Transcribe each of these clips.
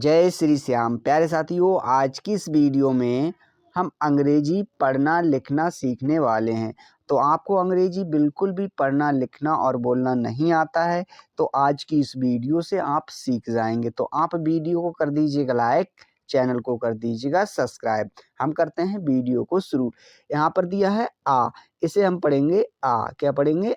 जय श्री श्याम। प्यारे साथियों, आज की इस वीडियो में हम अंग्रेजी पढ़ना लिखना सीखने वाले हैं। तो आपको अंग्रेजी बिल्कुल भी पढ़ना लिखना और बोलना नहीं आता है तो आज की इस वीडियो से आप सीख जाएंगे। तो आप वीडियो को कर दीजिएगा लाइक, चैनल को कर दीजिएगा सब्सक्राइब। हम करते हैं वीडियो को शुरू। यहाँ पर दिया है आ, इसे हम पढ़ेंगे आ। क्या पढ़ेंगे?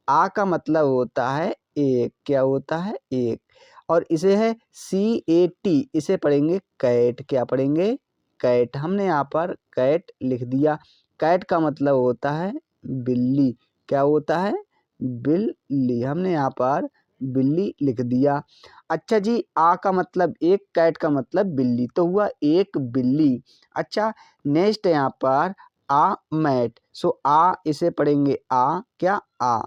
आ का मतलब होता है एक। क्या होता है? एक। और इसे है CAT, इसे पढ़ेंगे कैट। क्या पढ़ेंगे? कैट। हमने यहाँ पर कैट लिख दिया। कैट का मतलब होता है बिल्ली। क्या होता है? बिल्ली। हमने यहाँ पर बिल्ली लिख दिया। अच्छा जी, आ का मतलब एक, कैट का मतलब बिल्ली, तो हुआ एक बिल्ली। अच्छा, नेक्स्ट यहाँ पर आ मैट। सो आ, इसे पढ़ेंगे आ। क्या? आ।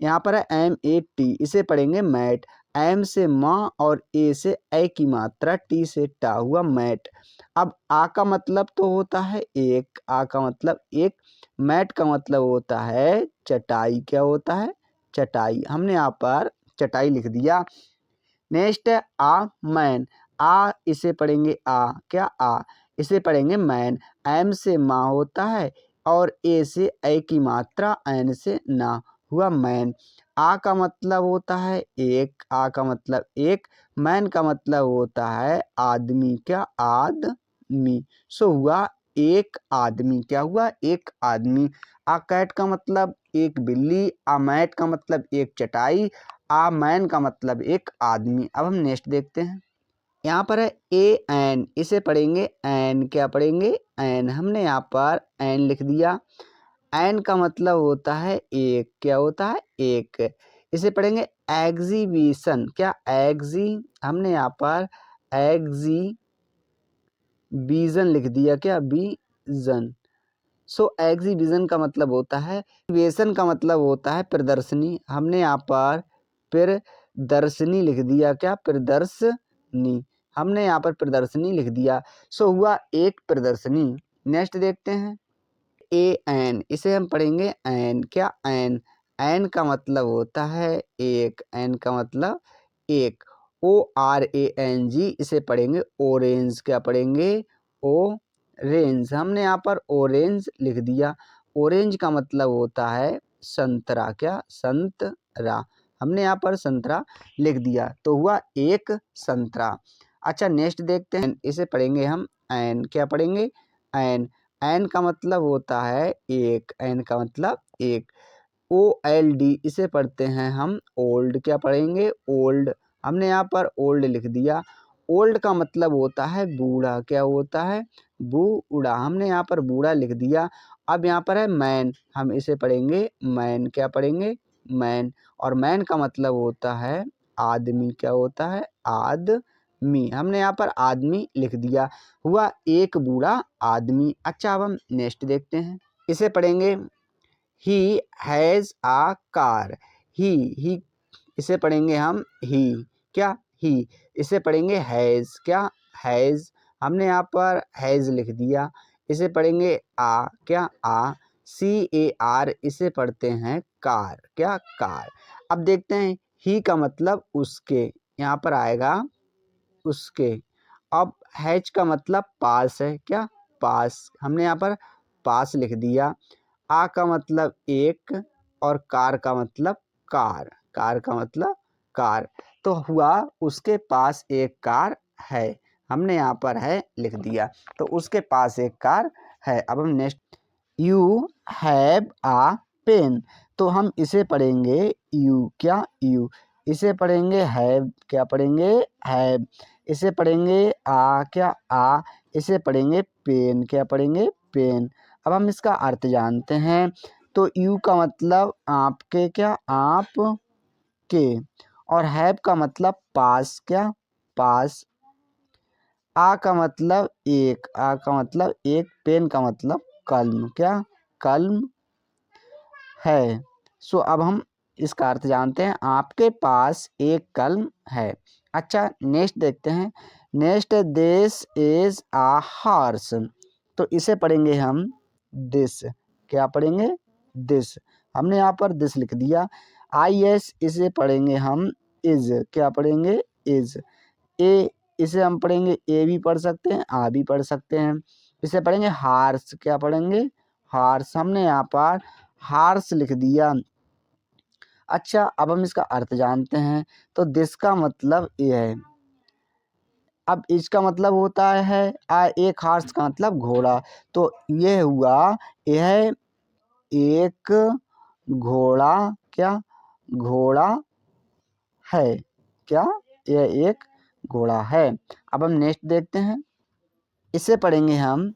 यहाँ पर है MAT, इसे पढ़ेंगे मैट। एम से माँ और ए से ए की मात्रा, टी से टा, हुआ मैट। अब आ का मतलब तो होता है एक। आ का मतलब एक। मैट का मतलब होता है चटाई। क्या होता है? चटाई। हमने यहाँ पर चटाई लिख दिया। नेक्स्ट है आ मैन। आ, इसे पढ़ेंगे आ। क्या? आ। इसे पढ़ेंगे मैन। एम से माँ होता है और ए से ए की मात्रा, एन से ना, हुआ मैन। आ का मतलब होता है एक। आ का मतलब एक। मैन का मतलब होता है आदमी। क्या? आदमी। सो हुआ एक आदमी। क्या हुआ? एक आदमी। आ कैट का मतलब एक बिल्ली। आ मैट का मतलब एक चटाई। आ मैन का मतलब एक आदमी। अब हम नेक्स्ट देखते हैं। यहाँ पर है AN, इसे पढ़ेंगे एन। क्या पढ़ेंगे? एन। हमने यहाँ पर एन लिख दिया। एन का मतलब होता है एक। क्या होता है? एक। इसे पढ़ेंगे एग्जीबिशन। क्या? हमने यहाँ पर एग्जीबिशन लिख दिया। क्या? बीजन। सो एग्जीबिशन का मतलब होता है, एग्जीबिशन का मतलब होता है प्रदर्शनी। हमने यहाँ पर प्रदर्शनी लिख दिया। क्या? प्रदर्शनी। हमने यहाँ पर प्रदर्शनी लिख दिया। सो हुआ एक प्रदर्शनी। नेक्स्ट देखते हैं। AN, इसे हम पढ़ेंगे एन। क्या? एन। एन का मतलब होता है एक। एन का मतलब एक। ORANG, इसे पढ़ेंगे ऑरेंज। क्या पढ़ेंगे? ऑरेंज। हमने यहाँ पर ऑरेंज लिख दिया। ऑरेंज का मतलब होता है संतरा। क्या? संतरा। हमने यहाँ पर संतरा लिख दिया, तो हुआ एक संतरा। अच्छा, नेक्स्ट देखते हैं। इसे पढ़ेंगे हम एन। क्या पढ़ेंगे? एन। एन का मतलब होता है एक। एन का मतलब एक। OLD, इसे पढ़ते हैं हम ओल्ड। क्या पढ़ेंगे? ओल्ड। हमने यहाँ पर ओल्ड लिख दिया। ओल्ड का मतलब होता है बूढ़ा। क्या होता है? बूढ़ा। हमने यहाँ पर बूढ़ा लिख दिया। अब यहाँ पर है मैन, हम इसे पढ़ेंगे मैन। क्या पढ़ेंगे? मैन। और मैन का मतलब होता है आदमी। क्या होता है? आदमी। हमने यहाँ पर आदमी लिख दिया, हुआ एक बूढ़ा आदमी। अच्छा, अब हम नेक्स्ट देखते हैं। इसे पढ़ेंगे ही हैज़ आ कार। ही, इसे पढ़ेंगे हम ही। क्या? ही। इसे पढ़ेंगे हैज़। क्या? हैज़। हमने यहाँ पर हैज़ लिख दिया। इसे पढ़ेंगे आ। क्या? आ। CAR, इसे पढ़ते हैं कार। क्या? कार। अब देखते हैं ही का मतलब उसके, यहाँ पर आएगा उसके। अब हैज का मतलब पास है। क्या? पास। हमने यहाँ पर पास लिख दिया। आ का मतलब एक और कार का मतलब कार। कार का मतलब कार, तो हुआ उसके पास एक कार है। हमने यहाँ पर है लिख दिया, तो उसके पास एक कार है। अब हम next. You have a pen, तो हम इसे पढ़ेंगे यू। क्या? यू। इसे पढ़ेंगे हैव। क्या पढ़ेंगे? हैव। इसे पढ़ेंगे आ। क्या? आ। इसे पढ़ेंगे पेन। क्या पढ़ेंगे? पेन। अब हम इसका अर्थ जानते हैं। तो यू का मतलब आपके। क्या? आप के। और हैव का मतलब पास। क्या? पास। आ का मतलब एक। आ का मतलब एक। पेन का मतलब कलम। क्या? कलम है। सो अब हम इसका अर्थ जानते हैं, आपके पास एक कलम है। अच्छा, नेक्स्ट देखते हैं। Next, this is a horse, तो इसे पढ़ेंगे हम दिस। क्या पढ़ेंगे? दिस। हमने यहाँ पर दिस लिख दिया। IS, इसे पढ़ेंगे हम इज। क्या पढ़ेंगे? इज। इसे हम पढ़ेंगे ए भी पढ़ सकते हैं, आ भी पढ़ सकते हैं। इसे पढ़ेंगे हार्स, क्या पढ़ेंगे? हार्स। हमने यहाँ पर हार्स लिख दिया। अच्छा, अब हम इसका अर्थ जानते हैं। तो दिस का मतलब ये है। अब इसका मतलब होता है एक हार्स का मतलब घोड़ा। तो ये हुआ, यह एक घोड़ा, क्या घोड़ा है, क्या यह एक घोड़ा है। अब हम नेक्स्ट देखते हैं। इसे पढ़ेंगे हम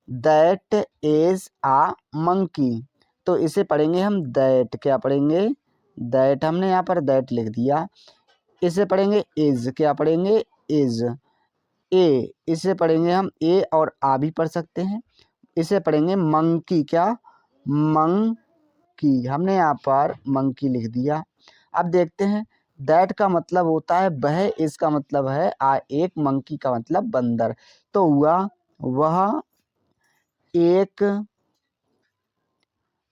दैट इज आ मंकी। तो इसे पढ़ेंगे हम दैट, क्या पढ़ेंगे? दैट। हमने यहाँ पर दैट लिख दिया। इसे पढ़ेंगे इज, क्या पढ़ेंगे? इज। ए, इसे पढ़ेंगे हम ए और आ भी पढ़ सकते हैं। इसे पढ़ेंगे मंकी, क्या? मंकी। हमने यहाँ पर मंकी लिख दिया। अब देखते हैं, दैट का मतलब होता है वह, इसका मतलब है एक, मंकी का मतलब बंदर। तो हुआ वह एक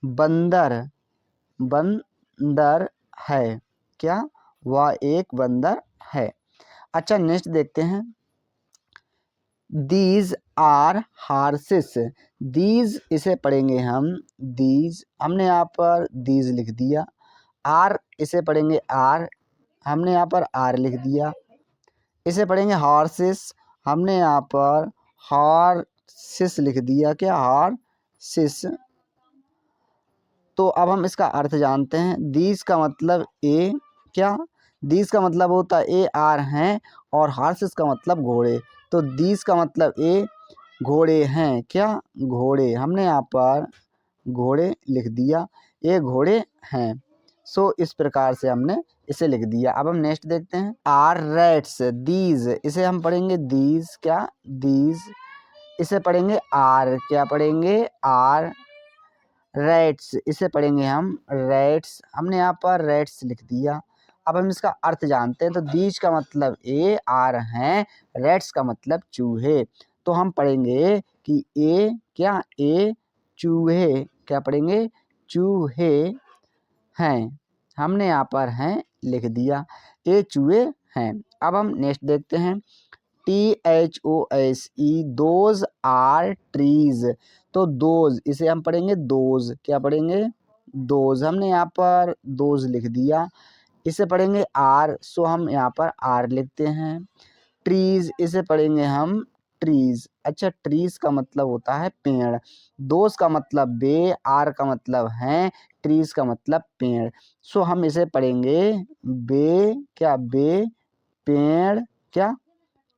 बंदर, बंदर है, क्या? वह एक बंदर है। अच्छा, नेक्स्ट देखते हैं। These are horses. दीज, इसे पढ़ेंगे हम दीज। हमने यहाँ पर दीज लिख दिया। आर, इसे पढ़ेंगे आर। हमने यहाँ पर आर लिख दिया। इसे पढ़ेंगे हॉर्सेस। हमने यहाँ पर हॉर्सेस लिख दिया, क्या? हॉर्सेस। तो अब हम इसका अर्थ जानते हैं। दीज का मतलब ए, क्या? दीज का मतलब होता है ए आर हैं, और हॉर्सेस का मतलब घोड़े। तो दीज का मतलब ए घोड़े हैं, क्या? घोड़े। हमने यहाँ पर घोड़े लिख दिया, ये घोड़े हैं। सो इस प्रकार से हमने इसे लिख दिया। अब हम नेक्स्ट देखते हैं। Are rats. दीज, इसे हम पढ़ेंगे दीज, क्या? दीज। इसे पढ़ेंगे आर, क्या पढ़ेंगे? Are rats. इसे पढ़ेंगे हम रैट्स। हमने यहाँ पर रैट्स लिख दिया। अब हम इसका अर्थ जानते हैं। तो दीज का मतलब ए आर हैं, रैट्स का मतलब चूहे। तो हम पढ़ेंगे कि ए, क्या? ए चूहे, क्या पढ़ेंगे? चूहे हैं। हमने यहाँ पर हैं लिख दिया, ए चूहे हैं। अब हम नेक्स्ट देखते हैं। THOSE, those are trees. तो दोज, इसे हम पढ़ेंगे दोज, क्या पढ़ेंगे? दोज। हमने यहाँ पर दोज लिख दिया। इसे पढ़ेंगे आर, सो हम यहाँ पर आर लिखते हैं। ट्रीज, इसे पढ़ेंगे हम ट्रीज। अच्छा, ट्रीज का मतलब होता है पेड़। दोज का मतलब बे, आर का मतलब हैं, ट्रीज का मतलब पेड़। सो हम इसे पढ़ेंगे बे, क्या? बे पेड़, क्या?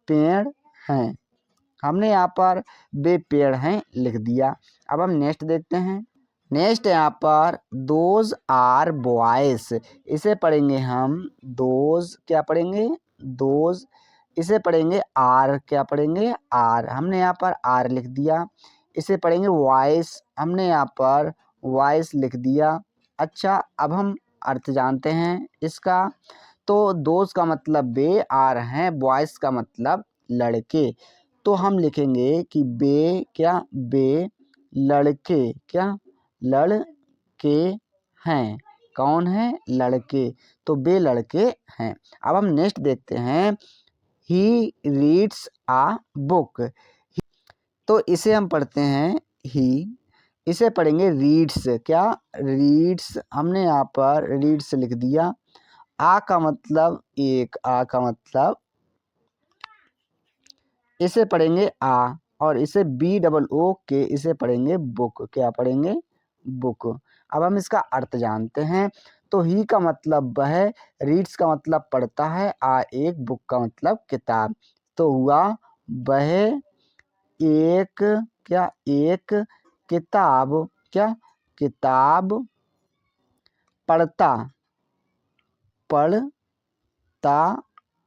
पेड़ हैं। हमने यहाँ पर बे पेड़ हैं लिख दिया। अब हम नेक्स्ट देखते हैं। नेक्स्ट यहाँ पर दोज आर बॉयज। इसे पढ़ेंगे हम दोज, क्या पढ़ेंगे? दोज। इसे पढ़ेंगे आर, क्या पढ़ेंगे? आर। हमने यहाँ पर आर लिख दिया। इसे पढ़ेंगे वॉइस। हमने यहाँ पर वॉइस लिख दिया। अच्छा, अब हम अर्थ जानते हैं इसका। तो दोस्त का मतलब बे आर हैं, बॉयज़ का मतलब लड़के। तो हम लिखेंगे कि बे, क्या? बे लड़के, क्या? लड़के हैं। कौन है? लड़के। तो बे लड़के हैं। अब हम नेक्स्ट देखते हैं। He reads a book. तो इसे हम पढ़ते हैं ही। इसे पढ़ेंगे रीड्स, क्या? रीड्स। हमने यहाँ पर रीड्स लिख दिया। आ का मतलब एक, आ का मतलब, इसे पढ़ेंगे आ, और इसे BOO के, इसे पढ़ेंगे बुक, क्या पढ़ेंगे? बुक। अब हम इसका अर्थ जानते हैं। तो ही का मतलब वह, रीड्स का मतलब पढ़ता है, आ एक, बुक का मतलब किताब। तो हुआ वह एक, क्या? एक किताब, क्या? किताब पढ़ता, पढ़ता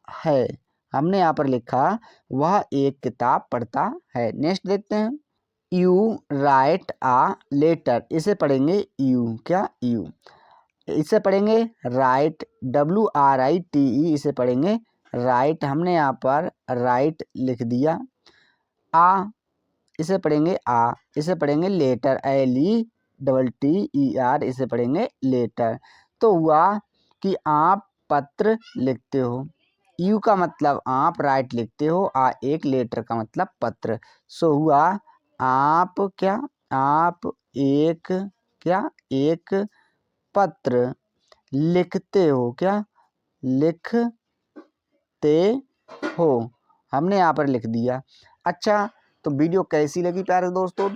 है। हमने यहाँ पर लिखा वह एक किताब पढ़ता है। नेक्स्ट देखते हैं। You write a letter. इसे पढ़ेंगे यू, क्या? यू। इसे पढ़ेंगे राइट, WRITE। इसे पढ़ेंगे राइट। हमने यहाँ पर राइट लिख दिया। आ, इसे पढ़ेंगे आ। इसे पढ़ेंगे लेटर, LETTER। इसे पढ़ेंगे लेटर। तो हुआ कि आप पत्र लिखते हो। यू का मतलब आप राइट लिखते हो, एक लेटर का मतलब पत्र। सो हुआ आप क्या, आप एक क्या, एक पत्र लिखते हो, क्या लिखते हो, हमने यहाँ पर लिख दिया। अच्छा, तो वीडियो कैसी लगी प्यारे दोस्तों?